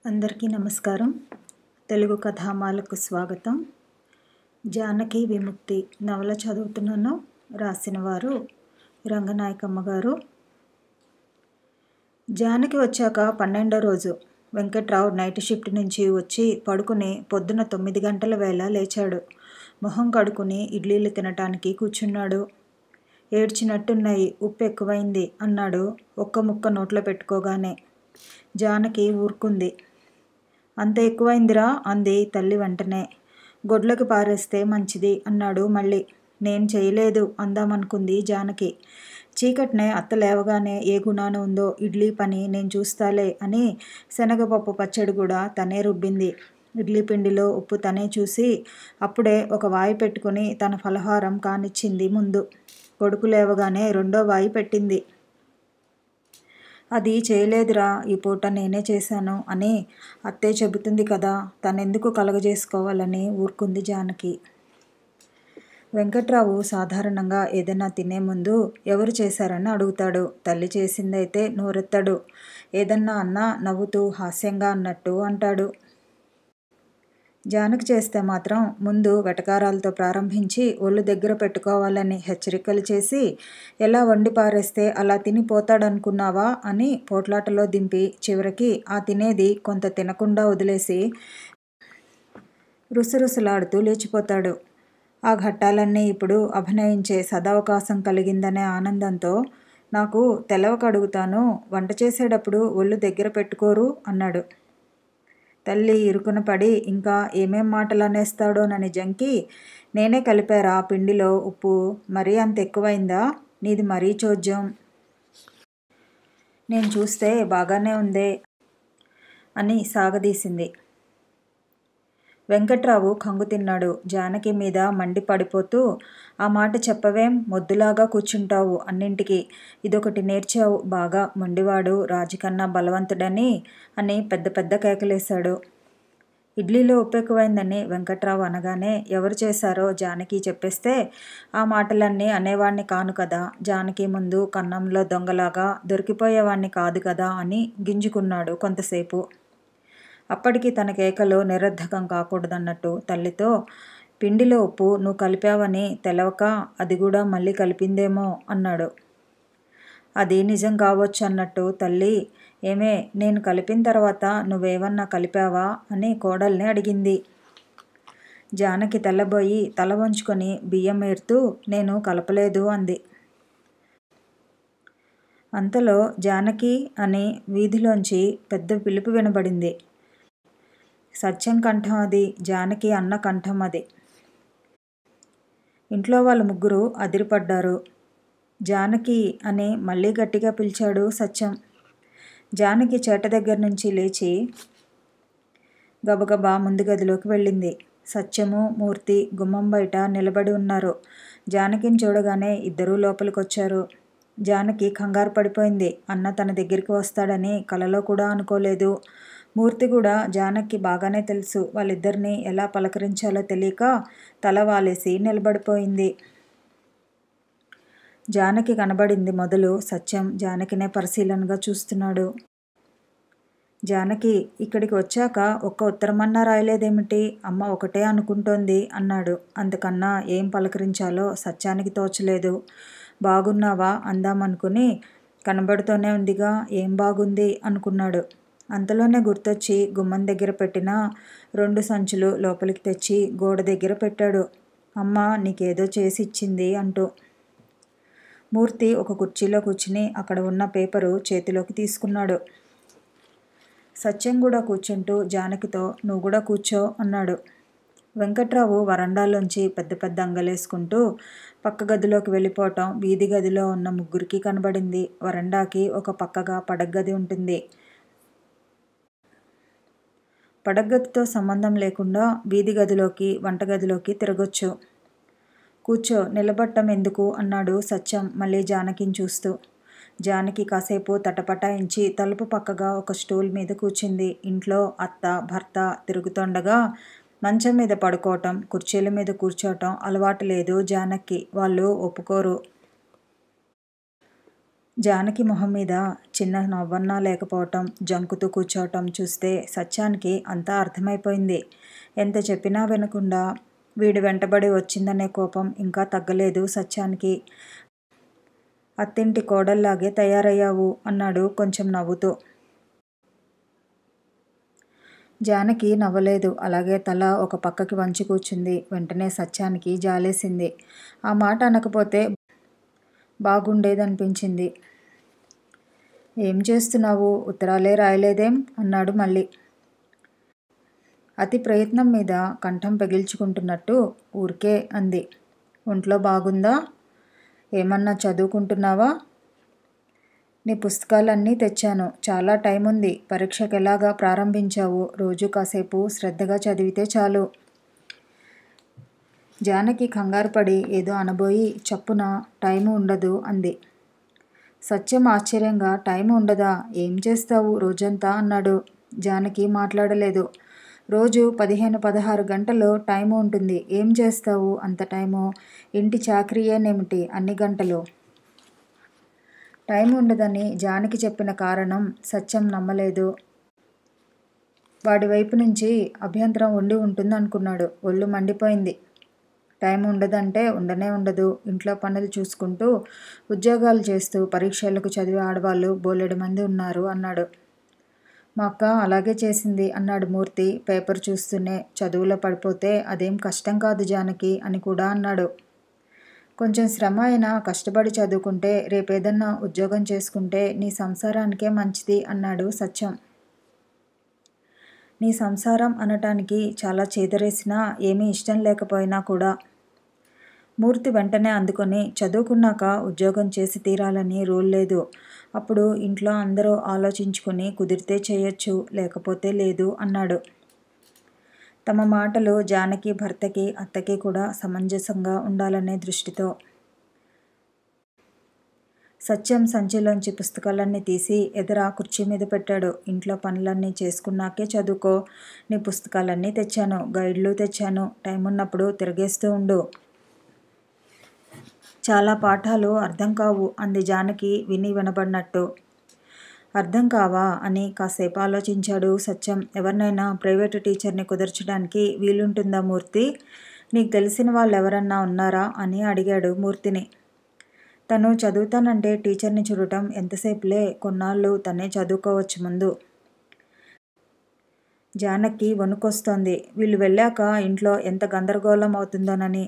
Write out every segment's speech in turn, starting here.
అందరికీ నమస్కారం. తెలుగు కథామాలకు స్వాగతం. జానకి విముక్తి నవల చదువుతున్నాను. రాసిన వారు రంగనాయకమ్మ గారు. జానకి వచ్చాక 12వ రోజు వెంకట్రావు నైట్ షిఫ్ట్ నుంచి వచ్చి పడుకుని పొద్దున 9 గంటల వేళ లేచాడు. మొహం కడుక్కుని ఇడ్లీలు తినటానికి కూర్చున్నాడు. ఏడ్చినట్టున్నాయి, ఉప్పు ఎక్కువైంది అన్నాడు ఒక్క ముక్క నోట్లో పెట్టుకోగానే. జానకి ఊరుకుంది. అంత ఎక్కువైందిరా అంది తల్లి వెంటనే. గొడ్లకి పారేస్తే మంచిది అన్నాడు మళ్ళీ. నేను చేయలేదు అందామనుకుంది జానకి. చీకట్నే అత్త లేవగానే ఏ గుణాన ఉందో ఇడ్లీ పని నేను చూస్తాలే అని శనగపప్పు పచ్చడి కూడా తనే రుబ్బింది. ఇడ్లీ పిండిలో ఉప్పు తనే చూసి అప్పుడే ఒక వాయి పెట్టుకుని తన ఫలహారం కానిచ్చింది ముందు. కొడుకు లేవగానే రెండో వాయి పెట్టింది. అది చేయలేదురా, ఈ పూట నేనే చేశాను అని అత్తే చెబుతుంది కదా, తనెందుకు కలగజేసుకోవాలని ఊరుకుంది జానకి. వెంకట్రావు సాధారణంగా ఏదైనా తినే ముందు ఎవరు చేశారని అడుగుతాడు. తల్లి చేసిందైతే నోరెత్తాడు. ఏదన్నా అన్నా నవ్వుతూ హాస్యంగా అన్నట్టు అంటాడు. జానకి చేస్తే మాత్రం ముందు వెటకారాలతో ప్రారంభించి ఒళ్ళు దగ్గర పెట్టుకోవాలని హెచ్చరికలు చేసి, ఎలా వండి పారేస్తే అలా తిని పోతాడనుకున్నావా అని పోట్లాటలో దింపి చివరికి ఆ తినేది కొంత తినకుండా వదిలేసి రుసరుసలాడుతూ లేచిపోతాడు. ఆ ఘట్టాలన్నీ ఇప్పుడు అభినయించే సదవకాశం కలిగిందనే ఆనందంతో, నాకు తెలవక అడుగుతాను, వంట చేసేటప్పుడు ఒళ్ళు దగ్గర పెట్టుకోరు అన్నాడు. తల్లి ఇరుకున పడి ఇంకా ఏమేం మాటలు అనేస్తాడోనని జంకి, నేనే కలిపారా పిండిలో ఉప్పు, మరీ అంత ఎక్కువైందా, నీది మరీ చోద్యం, నేను చూస్తే బాగానే ఉందే అని సాగదీసింది. వెంకట్రావు కంగు తిన్నాడు. జానకి మీద మండి పడిపోతూ, ఆ మాట చెప్పవేం, మొద్దులాగా కూర్చుంటావు అన్నింటికి, ఇదొకటి నేర్చావు బాగా, మొండివాడు రాజుకన్నా బలవంతుడని అని పెద్ద పెద్ద కేకలేశాడు. ఇడ్లీలో ఉప్పు ఎక్కువైందని వెంకట్రావు అనగానే ఎవరు చేశారో జానకి చెప్పేస్తే ఆ మాటలన్నీ అనేవాణ్ణి కాను కదా, జానకి ముందు కన్నంలో దొంగలాగా దొరికిపోయేవాణ్ణి కాదు కదా అని గింజుకున్నాడు కొంతసేపు. అప్పటికి తన కేకలో నిరర్ధకం కాకూడదన్నట్టు తల్లితో, పిండిలో ఉప్పు నువ్వు కలిపావని తెలవక అది కూడా మళ్ళీ కలిపిందేమో అన్నాడు. అది నిజం కావచ్చు అన్నట్టు తల్లి, ఏమే, నేను కలిపిన తర్వాత నువ్వేమన్నా కలిపావా అని కోడల్ని అడిగింది. జానకి తెల్లబోయి తల వంచుకొని బియ్యం ఏరుతూ, నేను కలపలేదు అంది. అంతలో జానకి అని వీధిలోంచి పెద్ద పిలుపు వినబడింది. సత్యం కంఠం అది, జానకి అన్న కంఠం అది. ఇంట్లో వాళ్ళు ముగ్గురు అదిరిపడ్డారు. జానకి అని మళ్ళీ గట్టిగా పిలిచాడు సత్యం. జానకి చేట దగ్గర నుంచి లేచి గబగబా ముందు గదిలోకి వెళ్ళింది. సత్యము, మూర్తి గుమ్మం బయట నిలబడి ఉన్నారు. జానకిని చూడగానే ఇద్దరూ లోపలికొచ్చారు. జానకి కంగారు పడిపోయింది. అన్న తన దగ్గరికి వస్తాడని కలలో కూడా అనుకోలేదు. మూర్తి కూడా జానకి బాగానే తెలుసు. వాళ్ళిద్దరినీ ఎలా పలకరించాలో తెలియక తల వాలేసి నిలబడిపోయింది. జానకి కనబడింది మొదలు. సత్యం జానకినే పరిశీలనగా చూస్తున్నాడు. జానకి, ఇక్కడికి వచ్చాక ఒక్క ఉత్తరమన్నా రాయలేదేమిటి, అమ్మ ఒకటే అనుకుంటోంది అన్నాడు. అందుకన్నా ఏం పలకరించాలో సత్యానికి తోచలేదు. బాగున్నావా అందామనుకుని, కనబడుతూనే ఉందిగా, ఏం బాగుంది అనుకున్నాడు. అంతలోనే గుర్తొచ్చి గుమ్మం దగ్గర పెట్టిన 2 సంచులు లోపలికి తెచ్చి గోడ దగ్గర పెట్టాడు. అమ్మ నీకేదో చేసి ఇచ్చింది అంటూ. మూర్తి ఒక కుర్చీలో కూర్చుని అక్కడ ఉన్న పేపరు చేతిలోకి తీసుకున్నాడు. సత్యం కూడా కూర్చుంటూ జానకితో, నువ్వు కూడా కూర్చో అన్నాడు. వెంకట్రావు వరండాలోంచి పెద్ద పెద్ద అంగలేసుకుంటూ పక్క గదిలోకి వెళ్ళిపోవటం వీధి గదిలో ఉన్న ముగ్గురికి కనబడింది. వరండాకి ఒక పక్కగా పడగ్గది ఉంటుంది. పడగ్గదితో సంబంధం లేకుండా వీధి గదిలోకి వంటగదిలోకి తిరగొచ్చు. కూర్చో, నిలబట్టం ఎందుకు అన్నాడు సత్యం మళ్ళీ జానకిని చూస్తూ. జానకి కాసేపు తటపటాయించి తలుపు పక్కగా ఒక స్టూల్ మీద కూర్చుంది. ఇంట్లో అత్త భర్త తిరుగుతుండగా మంచం మీద పడుకోవటం, కుర్చీల మీద కూర్చోవటం అలవాటు లేదు జానకి. వాళ్ళు ఒప్పుకోరు. జానకి మొహం మీద చిన్న నవ్వన్నా లేకపోవటం, జంకుతూ కూర్చోవటం చూస్తే సత్యానికి అంతా అర్థమైపోయింది. ఎంత చెప్పినా వినకుండా వీడి వెంటబడి వచ్చిందనే కోపం ఇంకా తగ్గలేదు సత్యానికి. అత్తింటి కోడల్లాగే తయారయ్యావు అన్నాడు కొంచెం నవ్వుతూ. జానకి నవ్వలేదు. అలాగే తల ఒక పక్కకి వంచి కూర్చుంది. వెంటనే సత్యానికి జాలేసింది. ఆ మాట అనకపోతే బాగుండేదనిపించింది. ఏం చేస్తున్నావు? ఉత్తరాలే రాయలేదేం? అన్నాడు మళ్ళీ. అతి ప్రయత్నం మీద కంఠం పెగిల్చుకుంటున్నట్టు ఊరికే అంది. ఒంట్లో బాగుందా? ఏమన్నా చదువుకుంటున్నావా? నీ పుస్తకాలన్నీ తెచ్చాను. చాలా టైం ఉంది. పరీక్షకు ఎలాగా ప్రారంభించావు? రోజు కాసేపు శ్రద్ధగా చదివితే చాలు. జానకి కంగారు పడి ఏదో అనబోయి చప్పున టైము ఉండదు అంది. సత్యం ఆశ్చర్యంగా టైం ఉండదా? ఏం చేస్తావు రోజంతా అన్నాడు. జానకి మాట్లాడలేదు. రోజు 15-16 గంటలు టైము ఉంటుంది. ఏం చేస్తావు అంత టైము? ఇంటి చాకరీయేనేమిటి అన్ని గంటలు? టైం ఉండదని జానకి చెప్పిన కారణం సత్యం నమ్మలేదు. వాడి వైపు నుంచి అభ్యంతరం ఉండి ఉంటుందనుకున్నాడు. ఒళ్ళు మండిపోయింది. టైం ఉండదంటే ఉండనే ఉండదు. ఇంట్లో పనులు చూసుకుంటూ ఉద్యోగాలు చేస్తూ పరీక్షలకు చదివే ఆడవాళ్ళు బోలెడు మంది ఉన్నారు అన్నాడు. మా అక్క అలాగే చేసింది అన్నాడు మూర్తి పేపర్ చూస్తూనే. చదువులో పడిపోతే అదేం కష్టం కాదు జానకి అని కూడా అన్నాడు. కొంచెం శ్రమ అయినా కష్టపడి చదువుకుంటే రేపేదన్నా ఉద్యోగం చేసుకుంటే నీ సంసారానికే మంచిది అన్నాడు సత్యం. నీ సంసారం అనటానికి చాలా చేదరేసినా ఏమీ ఇష్టం లేకపోయినా కూడా. మూర్తి వెంటనే అందుకొని చదువుకున్నాక ఉద్యోగం చేసి తీరాలని రూల్ లేదు. అప్పుడు ఇంట్లో అందరూ ఆలోచించుకుని కుదిరితే చేయొచ్చు, లేకపోతే లేదు అన్నాడు. తమ మాటలు జానకి భర్తకి అత్తకి కూడా సమంజసంగా ఉండాలనే దృష్టితో. సత్యం సంచిలోంచి పుస్తకాలన్నీ తీసి ఎదుర కుర్చీ మీద పెట్టాడు. ఇంట్లో పనులన్నీ చేసుకున్నాకే చదువుకో. నీ పుస్తకాలన్నీ తెచ్చాను, గైడ్లు తెచ్చాను. టైం ఉన్నప్పుడు తిరిగేస్తూ ఉండు. చాలా పాఠాలు అర్థం కావు అంది జానకి విని వినబడినట్టు. అర్థం కావా అని కాసేపు ఆలోచించాడు సత్యం. ఎవరినైనా ప్రైవేటు టీచర్ని కుదర్చడానికి వీలుంటుందా మూర్తి? నీకు తెలిసిన వాళ్ళు ఎవరన్నా ఉన్నారా అని అడిగాడు మూర్తిని. తను చదువుతానంటే టీచర్ని చూడటం ఎంతసేపులే, కొన్నాళ్ళు తనే చదువుకోవచ్చు ముందు. జానకి వణుకొస్తోంది. వీళ్ళు వెళ్ళాక ఇంట్లో ఎంత గందరగోళం అవుతుందోనని.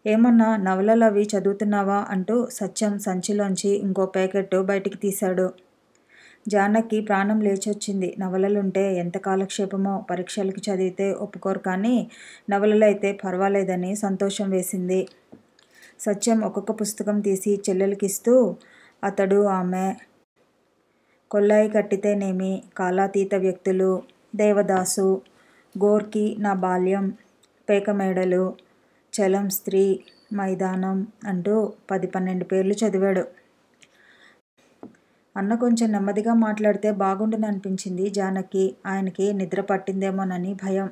ఏమన్నా నవలలవి చదువుతున్నావా అంటూ సత్యం సంచిలోంచి ఇంకో ప్యాకెట్టు బయటికి తీశాడు. జానకి ప్రాణం లేచొచ్చింది. నవలలుంటే ఎంత కాలక్షేపమో. పరీక్షలకి చదివితే ఒప్పుకోరు కానీ నవలలైతే పర్వాలేదని సంతోషం వేసింది. సత్యం ఒక్కొక్క పుస్తకం తీసి చెల్లెలికిస్తూ అతడు ఆమె, కొల్లాయి కట్టితేనేమి, కాలాతీత వ్యక్తులు, దేవదాసు, గోర్కి నా బాల్యం, పేకమేడలు, చలం స్త్రీ, మైదానం అంటూ 10-12 పేర్లు చదివాడు. అన్న కొంచెం నెమ్మదిగా మాట్లాడితే బాగుండుననిపించింది జానకి. ఆయనకి నిద్ర పట్టిందేమోనని భయం.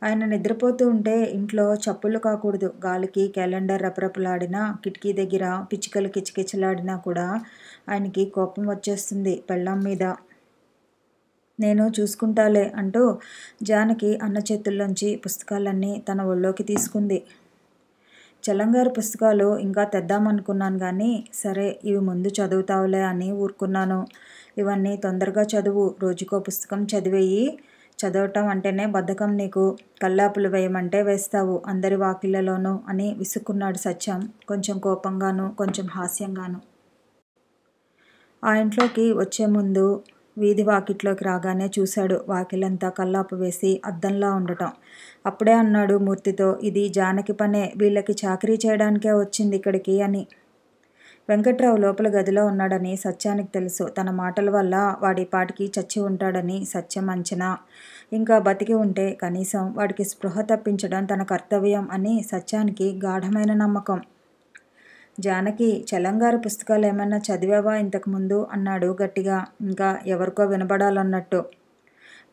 ఆయన నిద్రపోతూ ఉంటే ఇంట్లో చప్పుళ్ళు కాకూడదు. గాలికి క్యాలెండర్ రెపరెపలాడినా, కిటికీ దగ్గర పిచ్చుకలు కిచకిచలాడినా కూడా ఆయనకి కోపం వచ్చేస్తుంది పెళ్ళాం మీద. నేను చూసుకుంటాలే అంటూ జానకి అన్న చేతుల్లోంచి పుస్తకాలన్నీ తన ఒళ్ళోకి తీసుకుంది. చలంగారి పుస్తకాలు ఇంకా తెద్దామనుకున్నాను కానీ సరే ఇవి ముందు చదువుతావులే అని ఊరుకున్నాను. ఇవన్నీ తొందరగా చదువు. రోజుకో పుస్తకం చదివేయి. చదవటం అంటేనే బద్ధకం నీకు. కల్లాపులు వేయమంటే వేస్తావు అందరి వాకిళ్లలోనూ అని విసుక్కున్నాడు సత్యం, కొంచెం కోపంగాను కొంచెం హాస్యంగాను. ఆ ఇంట్లోకి వచ్చే ముందు వీధి వాకిట్లోకి రాగానే చూశాడు. వాకిలంతా కల్లాపు వేసి అద్దంలా ఉండటం. అప్పుడే అన్నాడు మూర్తితో, ఇది జానకి పనే, వీళ్ళకి చాకరీ చేయడానికే వచ్చింది ఇక్కడికి అని. వెంకట్రావు లోపల గదిలో ఉన్నాడని సత్యానికి తెలుసు. తన మాటల వల్ల వాడి పాటికి చచ్చి ఉంటాడని సత్యం అంచనా. ఇంకా బతికి ఉంటే కనీసం వాడికి స్పృహ తప్పించడం తన కర్తవ్యం అని సత్యానికి గాఢమైన నమ్మకం. జానకి, చలంగారి పుస్తకాలు ఏమైనా చదివావా ఇంతకుముందు అన్నాడు గట్టిగా, ఇంకా ఎవరికో వినబడాలన్నట్టు.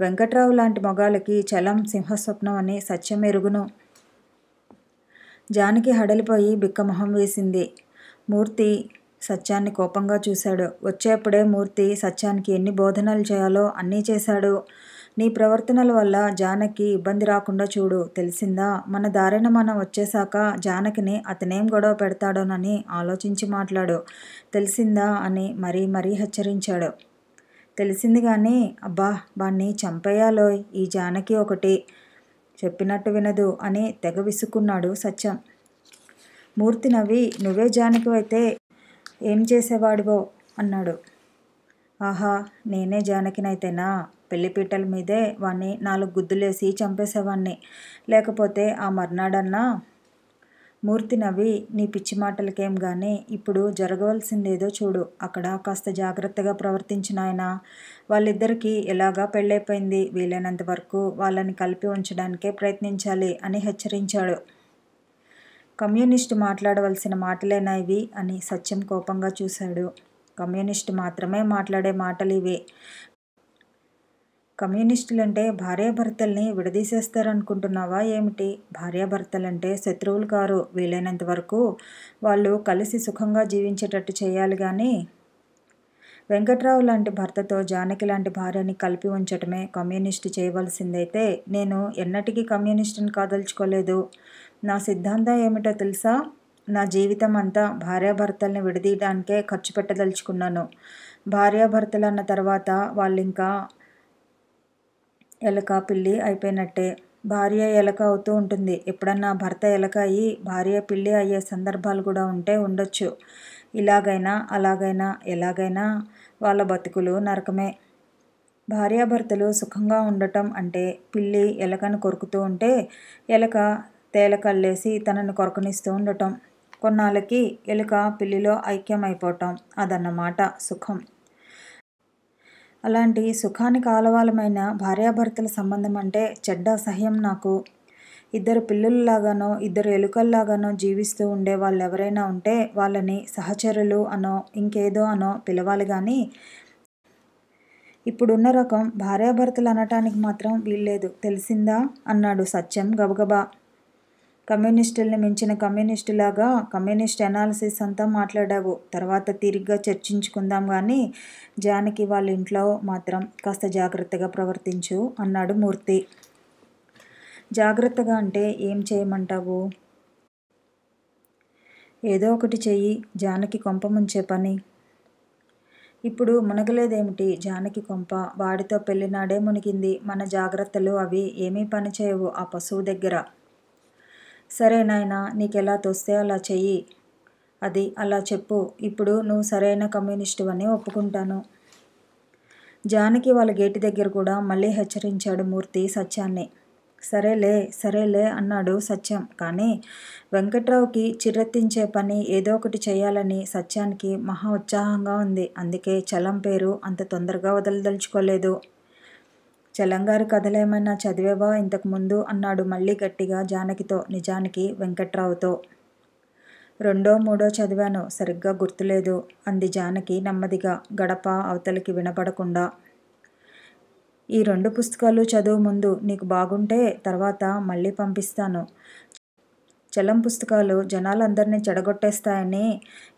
వెంకట్రావు లాంటి మొగాలకి చలం సింహస్వప్నం అని సత్యం ఎరుగును. జానకి హడలిపోయి బిక్కమొహం వేసింది. మూర్తి సత్యాన్ని కోపంగా చూశాడు. వచ్చేప్పుడే మూర్తి సత్యానికి ఎన్ని బోధనలు చేయాలో అన్నీ చేశాడు. నీ ప్రవర్తనల వల్ల జానకి ఇబ్బంది రాకుండా చూడు, తెలిసిందా? మన దారిన మనం వచ్చేశాక జానకిని అతనేం గొడవ పెడతాడోనని ఆలోచించి మాట్లాడు, తెలిసిందా అని మరీ మరీ హెచ్చరించాడు. తెలిసింది కానీ అబ్బా వాణ్ణి చంపేయాలోయ్, ఈ జానకి ఒకటి చెప్పినట్టు వినదు అని తెగ విసుక్కున్నాడు సత్యం. మూర్తి నవ్వి, నువ్వే జానకివైతే ఏం చేసేవాడివో అన్నాడు. ఆహా, నేనే జానకినైతేనా? పెళ్లిపీటల మీదే వాణ్ణి 4 గుద్దులేసి చంపేసేవాణ్ణి, లేకపోతే ఆ మర్నాడన్నా. మూర్తి నవ్వి, నీ పిచ్చి మాటలకేం గాని ఇప్పుడు జరగవలసిందేదో చూడు. అక్కడ కాస్త జాగ్రత్తగా ప్రవర్తించు నాయనా. వాళ్ళిద్దరికీ ఎలాగా పెళ్ళైపోయింది, వీలైనంత వరకు వాళ్ళని కలిపి ఉంచడానికే ప్రయత్నించాలి అని హెచ్చరించాడు. కమ్యూనిస్టు మాట్లాడవలసిన మాటలేనా ఇవి అని సత్యం కోపంగా చూశాడు. కమ్యూనిస్టు మాత్రమే మాట్లాడే మాటలు ఇవి. కమ్యూనిస్టులంటే భార్యాభర్తల్ని విడదీసేస్తారనుకుంటున్నావా ఏమిటి? భార్యాభర్తలంటే శత్రువులు కారు. వీలైనంత వరకు వాళ్ళు కలిసి సుఖంగా జీవించేటట్టు చేయాలి గాని వెంకట్రావు లాంటి భర్తతో జానకి లాంటి భార్యని కలిపి ఉంచటమే కమ్యూనిస్టు చేయవలసిందైతే నేను ఎన్నటికీ కమ్యూనిస్టుని కాదలుచుకోలేదు. నా సిద్ధాంతం ఏమిటో తెలుసా? నా జీవితం అంతా భార్యాభర్తల్ని విడదీయడానికే ఖర్చు పెట్టదలుచుకున్నాను. భార్యాభర్తలు అన్న తర్వాత వాళ్ళింకా ఎలక పిల్లి అయిపోయినట్టే. భార్య ఎలక అవుతూ ఉంటుంది. ఎప్పుడన్నా భర్త ఎలక అయ్యి భార్య పిల్లి అయ్యే సందర్భాలు కూడా ఉంటే ఉండొచ్చు. ఇలాగైనా అలాగైనా ఎలాగైనా వాళ్ళ బతుకులు నరకమే. భార్యాభర్తలు సుఖంగా ఉండటం అంటే పిల్లి ఎలకను కొరుకుతూ ఉంటే ఎలక తేలకల్లేసి తనను కొరకనిస్తూ ఉండటం. కొన్నాళ్ళకి ఎలుక పిల్లిలో ఐక్యమైపోవటం, అదన్నమాట సుఖం. అలాంటి సుఖానికి ఆలవాలమైన భార్యాభర్తల సంబంధం అంటే చెడ్డ అసహ్యం నాకు. ఇద్దరు పిల్లుల్లాగానో ఇద్దరు ఎలుకల్లాగానో జీవిస్తూ ఉండే వాళ్ళు ఎవరైనా ఉంటే వాళ్ళని సహచరులు అనో ఇంకేదో అనో పిలవాలి గాని ఇప్పుడున్న రకం భార్యాభర్తలు అనటానికి మాత్రం వీల్లేదు, తెలిసిందా? అన్నాడు సత్యం గబగబా. కమ్యూనిస్టుల్ని మించిన కమ్యూనిస్టులాగా కమ్యూనిస్ట్ ఎనాలిసిస్ అంతా మాట్లాడావు. తర్వాత తీరిగ్గా చర్చించుకుందాం గాని జానకి వాళ్ళ ఇంట్లో మాత్రం కాస్త జాగ్రత్తగా ప్రవర్తించు అన్నాడు మూర్తి. జాగ్రత్తగా అంటే ఏం చేయమంటావు? ఏదో ఒకటి చెయ్యి, జానకి కొంప ముంచే పని. ఇప్పుడు మునగలేదేమిటి జానకి కొంప? వాడితో పెళ్లినాడే మునిగింది. మన జాగ్రత్తలు అవి ఏమీ పనిచేయవు ఆ పశువు దగ్గర. సరే నాయనా, నీకెలా తోస్తే అలా చెయ్యి. అది అలా చెప్పు. ఇప్పుడు నువ్వు సరైన కమ్యూనిస్టు అని ఒప్పుకుంటాను. జానకి వాళ్ళ గేటు దగ్గర కూడా మళ్ళీ హెచ్చరించాడు మూర్తి సత్యాన్ని. సరేలే సరేలే అన్నాడు సత్యం. కానీ వెంకట్రావుకి చిర్రెత్తించే పని ఏదో ఒకటి చేయాలని సత్యానికి మహా ఉత్సాహంగా ఉంది. అందుకే చలం పేరు అంత తొందరగా వదలదలుచుకోలేదు. చలంగారి కథలేమైనా చదివేవా ఇంతకుముందు అన్నాడు మళ్ళీ గట్టిగా జానకితో, నిజానికి వెంకట్రావుతో. 2 3 చదివాను, సరిగ్గా గుర్తులేదు అంది జానకి నెమ్మదిగా, గడప అవతలికి వినపడకుండా. ఈ 2 పుస్తకాలు చదువు ముందు, నీకు బాగుంటే తర్వాత మళ్ళీ పంపిస్తాను. చలం పుస్తకాలు జనాలందరినీ చెడగొట్టేస్తాయని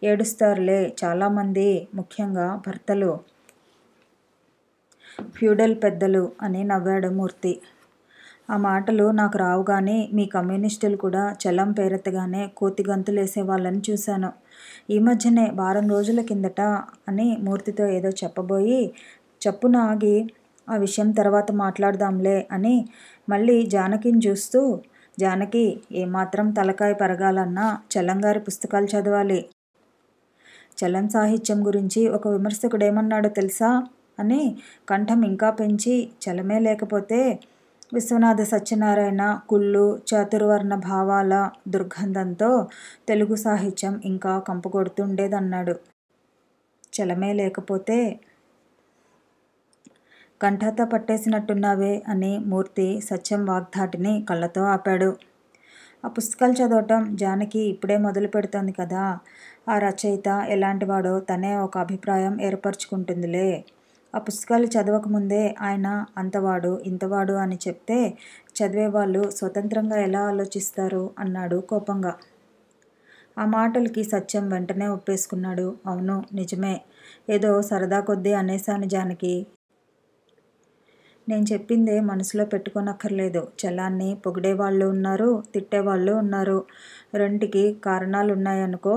ఏడుస్తారులే చాలామంది, ముఖ్యంగా భర్తలు, ఫ్యూడల్ పెద్దలు అని నవ్వాడు మూర్తి. ఆ మాటలు నాకు రావు గాని మీ కమ్యూనిస్టులు కూడా చలం పేరెత్తగానే కోతిగంతులేసే వాళ్ళని చూశాను. ఈ మధ్యనే వారం రోజుల కిందట అని మూర్తితో ఏదో చెప్పబోయి చప్పున ఆగి ఆ విషయం తర్వాత మాట్లాడదాంలే అని మళ్ళీ జానకిని చూస్తూ, జానకి, ఏమాత్రం తలకాయ పెరగాలన్నా చలంగారి పుస్తకాలు చదవాలి. చలం సాహిత్యం గురించి ఒక విమర్శకుడేమన్నాడో తెలుసా అని కంఠం ఇంకా పెంచి, చలమే లేకపోతే విశ్వనాథ సత్యనారాయణ కుళ్ళు చాతుర్వర్ణ భావాల దుర్గంధంతో తెలుగు సాహిత్యం ఇంకా కంపుకొడుతుండేదన్నాడు. చలమే లేకపోతే కంఠత పట్టేసినట్టున్నావే అని మూర్తి సత్యం వాగ్ధాటిని కళ్ళతో ఆపాడు. ఆ పుస్తకాలు చదవటం జానకి ఇప్పుడే మొదలు పెడుతోంది కదా. ఆ రచయిత ఎలాంటివాడో తనే ఒక అభిప్రాయం ఏర్పరచుకుంటుందిలే. ఆ పుస్తకాలు చదవకముందే ఆయన అంతవాడు ఇంతవాడు అని చెప్తే చదివేవాళ్ళు స్వతంత్రంగా ఎలా ఆలోచిస్తారు అన్నాడు కోపంగా. ఆ మాటలకి సత్యం వెంటనే ఒప్పేసుకున్నాడు. అవును నిజమే, ఏదో సరదా కొద్దీ అనేశాను జానకి. నేను చెప్పిందే మనసులో పెట్టుకోనక్కర్లేదు. చెల్లాన్ని పొగిడేవాళ్ళు ఉన్నారు, తిట్టేవాళ్ళు ఉన్నారు. రెంటికి కారణాలున్నాయనుకో.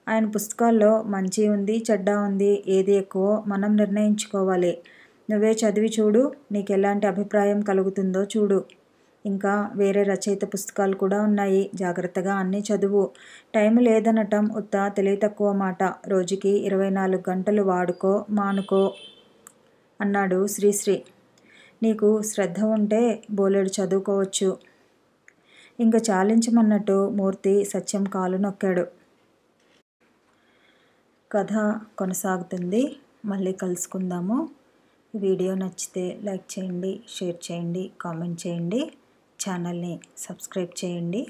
ఆయన పుస్తకాల్లో మంచి ఉంది, చెడ్డ ఉంది. ఏది ఎక్కువో మనం నిర్ణయించుకోవాలి. నువ్వే చదివి చూడు, నీకెలాంటి అభిప్రాయం కలుగుతుందో చూడు. ఇంకా వేరే రచయిత పుస్తకాలు కూడా ఉన్నాయి. జాగ్రత్తగా అన్నీ చదువు. టైం లేదనటం ఉత్త తెలివి తక్కువ మాట. రోజుకి 24 గంటలు వాడుకో మానుకో అన్నాడు శ్రీశ్రీ. నీకు శ్రద్ధ ఉంటే బోలెడు చదువుకోవచ్చు. ఇంక చాలించమన్నట్టు మూర్తి సత్యం కాలు నొక్కాడు. కథ కొనసాగుతుంది. మళ్ళీ కలుసుకుందాము. వీడియో నచ్చితే లైక్ చేయండి, షేర్ చేయండి, కామెంట్ చేయండి. ఛానల్ని సబ్స్క్రైబ్ చేయండి.